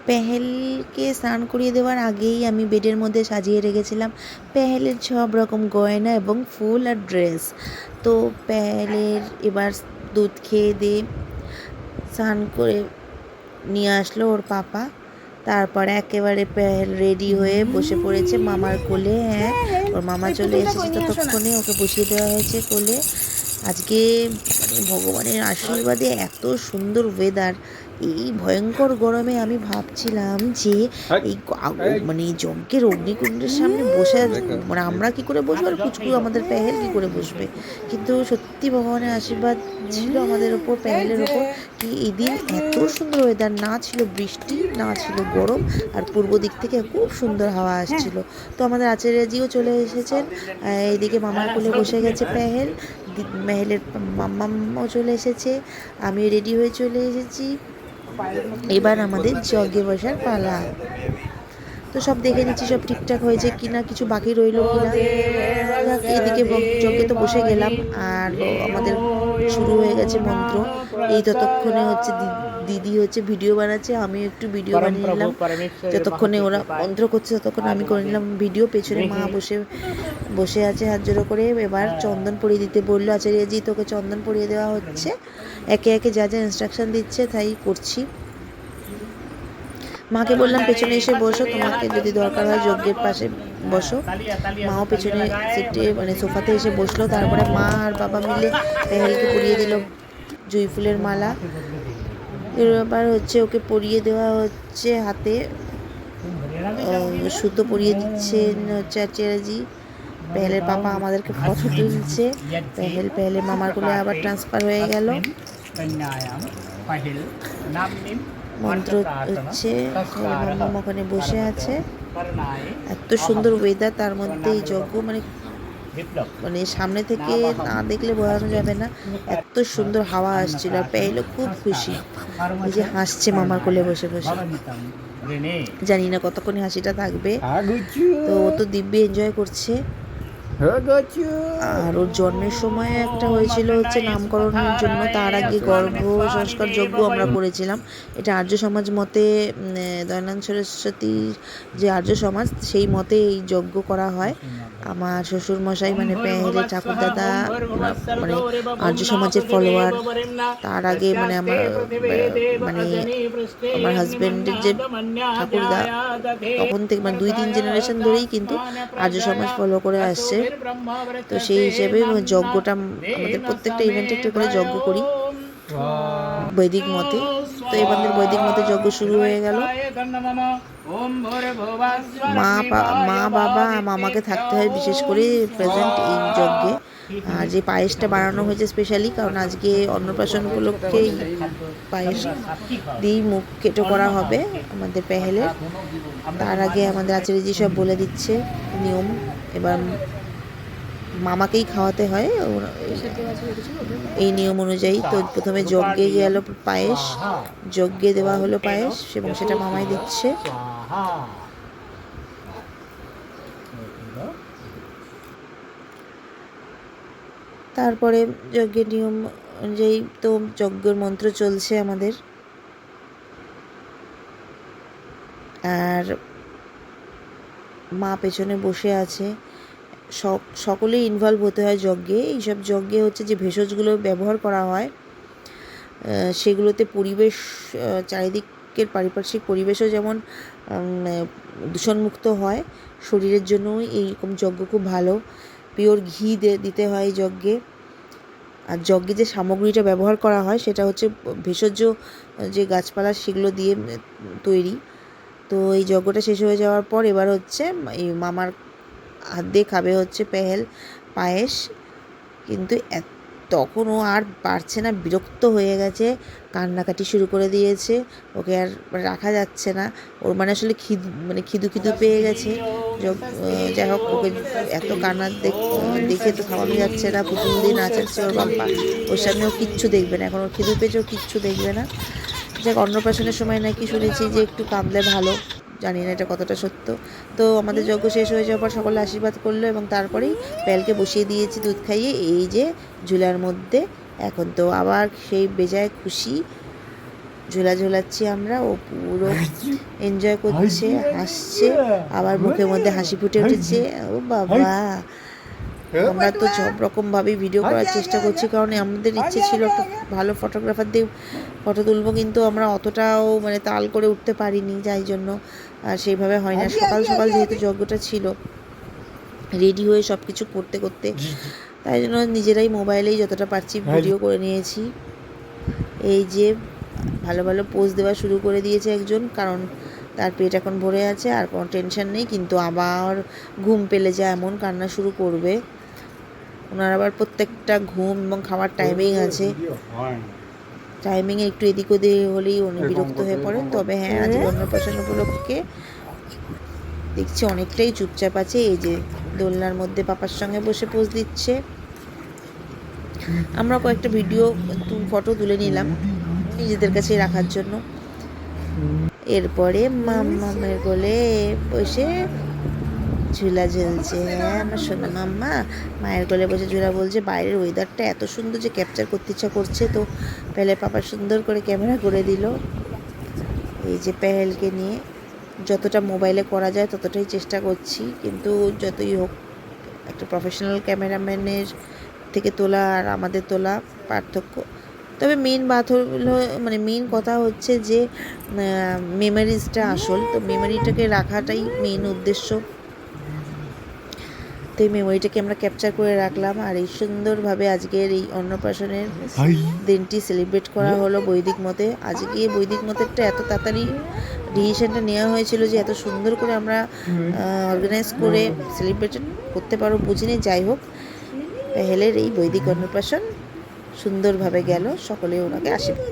পেহেলকে স্নান করিয়ে দেওয়ার আগেই আমি বেডের মধ্যে সাজিয়ে রেখেছিলাম পেহেলের সব রকম গয়না এবং ফুল আর ড্রেস। তো পেহেলের এবার দুধ খেয়ে দিয়ে স্নান করে নিয়ে আসলো ওর পাপা। তারপরে একেবারে পেহেল রেডি হয়ে বসে পড়েছে মামার কোলে। হ্যাঁ, ওর মামা চলে এসেছে ততক্ষণে, ওকে বসিয়ে দেওয়া হয়েছে কোলে। আজকে মানে ভগবানের আশীর্বাদে এত সুন্দর ওয়েদার। এই ভয়ঙ্কর গরমে আমি ভাবছিলাম যে এই মানে যজ্ঞের অগ্নিকুণ্ডের সামনে বসে মানে আমরা কি করে বসবো, আর পুচকু আমাদের পেহেল কি করে বসবে। কিন্তু সত্যি ভগবানের আশীর্বাদ ছিল আমাদের ওপর, পেহেলের ওপর, কি এই দিন এত সুন্দর ওয়েদার, না ছিল বৃষ্টি না ছিল গরম, আর পূর্ব দিক থেকে খুব সুন্দর হাওয়া আসছিল। তো আমাদের আচার্যজিও চলে এসেছেন, এইদিকে মামার কোলে বসে গেছে পেহেল, মেহেলের মাম্মাও চলে এসেছে, আমি রেডি হয়ে চলে এসেছি। এবার আমাদের যজ্ঞে বসার পালা। তো সব দেখে নিচ্ছি সব ঠিকঠাক হয়েছে কিনা, কিছু বাকি রইলো কিনা। এদিকে যজ্ঞে তো বসে গেলাম, আর আমাদের শুরু হয়ে গেছে মন্ত্র। এই ততক্ষণে হচ্ছে দিদি হচ্ছে ভিডিও বানাচ্ছে, আমিও একটু ভিডিও বানিয়ে নিলাম। যতক্ষণে ওরা মন্ত্র করছে ততক্ষণে আমি করে নিলাম ভিডিও। পেছনে মা বসে আছে হাত জোড়ো করে। এবার চন্দন পরিয়ে দিতে বললো আচার্যজি, তোকে চন্দন পরিয়ে দেওয়া হচ্ছে। একে একে যা যা ইনস্ট্রাকশন দিচ্ছে তাই করছি। মাকে বললাম পেছনে এসে বসো, তোমাকে যদি দরকার হয় যজ্ঞের পাশে বসো। মাও পেছনে সিটে মানে সোফাতে এসে বসলো। তারপরে মা আর বাবা মিলে পেহেলকে পরিয়ে দিল জুঁই ফুলের মালা। এবার হচ্ছে ওকে পরিয়ে দেওয়া হচ্ছে হাতে, সুতো পরিয়ে দিচ্ছেন হচ্ছে আচার্যজি। পেহেলের পাপা আমাদেরকে ফটো তুলছে। পেহেলের মামার কোলে আবার ট্রান্সফার হয়ে গেল। মন্ত্র হচ্ছে, মামা ওখানে বসে আছে। এত সুন্দর ওয়েদার, তার মধ্যে এই যজ্ঞ মানে সামনে থেকে না দেখলে বোঝানো যাবে না, এত সুন্দর হাওয়া আসছিল। আর পেহেলও খুব খুশি, এই যে হাসছে মামার কোলে বসে বসে। জানি না কতক্ষণে হাসিটা থাকবে। তো ও তো দিব্যি এনজয় করছে। আর ওর জন্মের সময় একটা হয়েছিল হচ্ছে নামকরণের জন্য, তার আগে গর্ভ সংস্কার যজ্ঞ আমরা করেছিলাম। এটা আর্য সমাজ মতে, দয়ানন্দ সরস্বতীর যে আর্য সমাজ সেই মতে এই যজ্ঞ করা হয়। আমার শ্বশুর মশাই মানে পেহেলের ঠাকুরদাদা মানে আর্য সমাজের ফলোয়ার। তার আগে মানে আমার হাজব্যান্ডের যে ঠাকুরদা, তখন থেকে মানে 2-3 জেনারেশন ধরেই কিন্তু আর্য সমাজ ফলো করে আসছে। তো সেই হিসেবে যজ্ঞটা আমাদের প্রত্যেকটা ইভেন্টে একটা করে যজ্ঞ করি বৈদিক মতে। তো এবারে বৈদিক মতে যজ্ঞ শুরু হয়ে গেল। মা বাবা মামাকে থাকতে হয় বিশেষ করে প্রেজেন্ট এই যজ্ঞে। আর যে পায়েসটা বানানো হয়েছে স্পেশালি, কারণ আজকে অন্নপ্রাশন উপলক্ষে পায়েস দিয়েই মুখ কেটো করা হবে আমাদের পেহেলের। তার আগে আমাদের আচার্যজি সব বলে দিচ্ছে নিয়ম। এবার মামাকেই খাওয়াতে হয় এই নিয়ম অনুযায়ী। তো প্রথমে যজ্ঞে গেল পায়েস, যজ্ঞে দেওয়া হলো পায়েস এবং সেটা মামাই দিচ্ছে। তারপরে যজ্ঞের নিয়ম অনুযায়ী তো যজ্ঞের মন্ত্র চলছে আমাদের। আর মা পেছনে বসে আছে। সকলেই ইনভলভ হতে হয় যজ্ঞে। এইসব যজ্ঞে হচ্ছে যে ভেষজগুলো ব্যবহার করা হয়, সেগুলোতে পরিবেশ, চারিদিকের পারিপার্শ্বিক পরিবেশও যেমন দূষণমুক্ত হয়, শরীরের জন্যও এইরকম যজ্ঞ খুব ভালো। পিওর ঘি দিতে হয় যজ্ঞে। আর যজ্ঞে যে সামগ্রীটা ব্যবহার করা হয় সেটা হচ্ছে ভেষজ যে গাছপালা সেগুলো দিয়ে তৈরি। তো এই যজ্ঞটা শেষ হয়ে যাওয়ার পর এবার হচ্ছে এই মামার হাত দিয়ে খাবে হচ্ছে পেহেল পায়েস। কিন্তু তখন ও আর পারছে না, বিরক্ত হয়ে গেছে, কান্নাকাটি শুরু করে দিয়েছে। ওকে আর রাখা যাচ্ছে না, ওর আসলে খিদু পেয়ে গেছে। যাই হোক, ওকে এত কান্না দেখে তো খাওয়ানো যাচ্ছে না। পুতুল দিয়ে নাচাচ্ছে ওর বাবা, ওর সামনে ও কিচ্ছু দেখবে না। এখন ওর খিদু পেয়েছে, ও কিচ্ছু দেখবে না। যাক, অন্নপ্রাশনের সময় নাকি শুনেছি যে একটু কাঁদলে ভালো, জানি না এটা কতটা সত্য। তো আমাদের যজ্ঞ শেষ হয়ে যাওয়ার পর সকলে আশীর্বাদ করলো এবং তারপরেই পেহেলকে বসিয়ে দিয়েছি দুধ খাইয়ে এই যে ঝুলার মধ্যে। এখন তো আবার সেই বেজায় খুশি। ঝোলা ঝোলাচ্ছি আমরা, ও পুরো এনজয় করছে, হাসছে, আবার মুখের মধ্যে হাসি ফুটে উঠেছে। ও বাবা, আমরা তো সব রকমভাবেই ভিডিও করার চেষ্টা করছি, কারণ আমাদের ইচ্ছে ছিল একটা ভালো ফটোগ্রাফার দিয়ে ফটো তুলবো, কিন্তু আমরা অতটাও মানে তাল করে উঠতে পারিনি, যাই জন্য সেইভাবে হয় না। সকাল সকাল যেহেতু যজ্ঞটা ছিল, রেডি হয়ে সব কিছু করতে করতে, তাই জন্য নিজেরাই মোবাইলেই যতটা পারছি ভিডিও করে নিয়েছি। এই যে ভালো ভালো পোজ দেওয়া শুরু করে দিয়েছে একজন, কারণ তার পেট এখন ভরে আছে আর কোনো টেনশন নেই, কিন্তু আবার ঘুম পেলে যায় এমন কান্না শুরু করবে। ওনার আবার প্রত্যেকটা ঘুম এবং খাওয়ার টাইমিং আছে, টাইমিংয়ে একটু এদিক ওদিক হলেই উনি বিরক্ত হয়ে পড়েন। তবে হ্যাঁ, আজকে অন্নপ্রাশন উপলক্ষে দেখছি অনেকটাই চুপচাপ আছে। এই যে দোলনার মধ্যে পাপার সঙ্গে বসে পোজ দিচ্ছে। আমরা কয়েকটা ভিডিও ফটো তুলে নিলাম নিজেদের কাছে রাখার জন্য। এরপরে মাম্মামের কোলে বসে ঝুলা ঝুলছে। হ্যাঁ, আমার সোনা মাম্মা মায়ের কোলে বসে ঝুলা বলছে। বাইরের ওয়েদারটা এত সুন্দর যে ক্যাপচার করতে ইচ্ছা করছে, তো পেলে পাপা সুন্দর করে ক্যামেরা করে দিল। এই যে পেহেলকে নিয়ে যতটা মোবাইলে করা যায় ততটাই চেষ্টা করছি, কিন্তু যতই হোক একটা প্রফেশনাল ক্যামেরাম্যানের থেকে তোলা আর আমাদের তোলা পার্থক্য। তবে মেন হলো, মানে মেন কথা হচ্ছে যে মেমোরিজটা আসল, তো মেমোরিটাকে রাখাটাই মেন উদ্দেশ্য। তো এই মেমোরিটাকে আমরা ক্যাপচার করে রাখলাম। আর এই সুন্দরভাবে আজকের এই অন্নপ্রাশনের দিনটি সেলিব্রেট করা হলো বৈদিক মতে। আজকে বৈদিক মতেরটা এত তাড়াতাড়ি ডিসিশনটা নেওয়া হয়েছিল যে এত সুন্দর করে আমরা অর্গানাইজ করে সেলিব্রেট করতে পারবো বুঝিনি। যাই হোক, পেহেলের এই বৈদিক অন্নপ্রাশন সুন্দরভাবে গেল, সকলে ওনাকে আশীর্বাদ।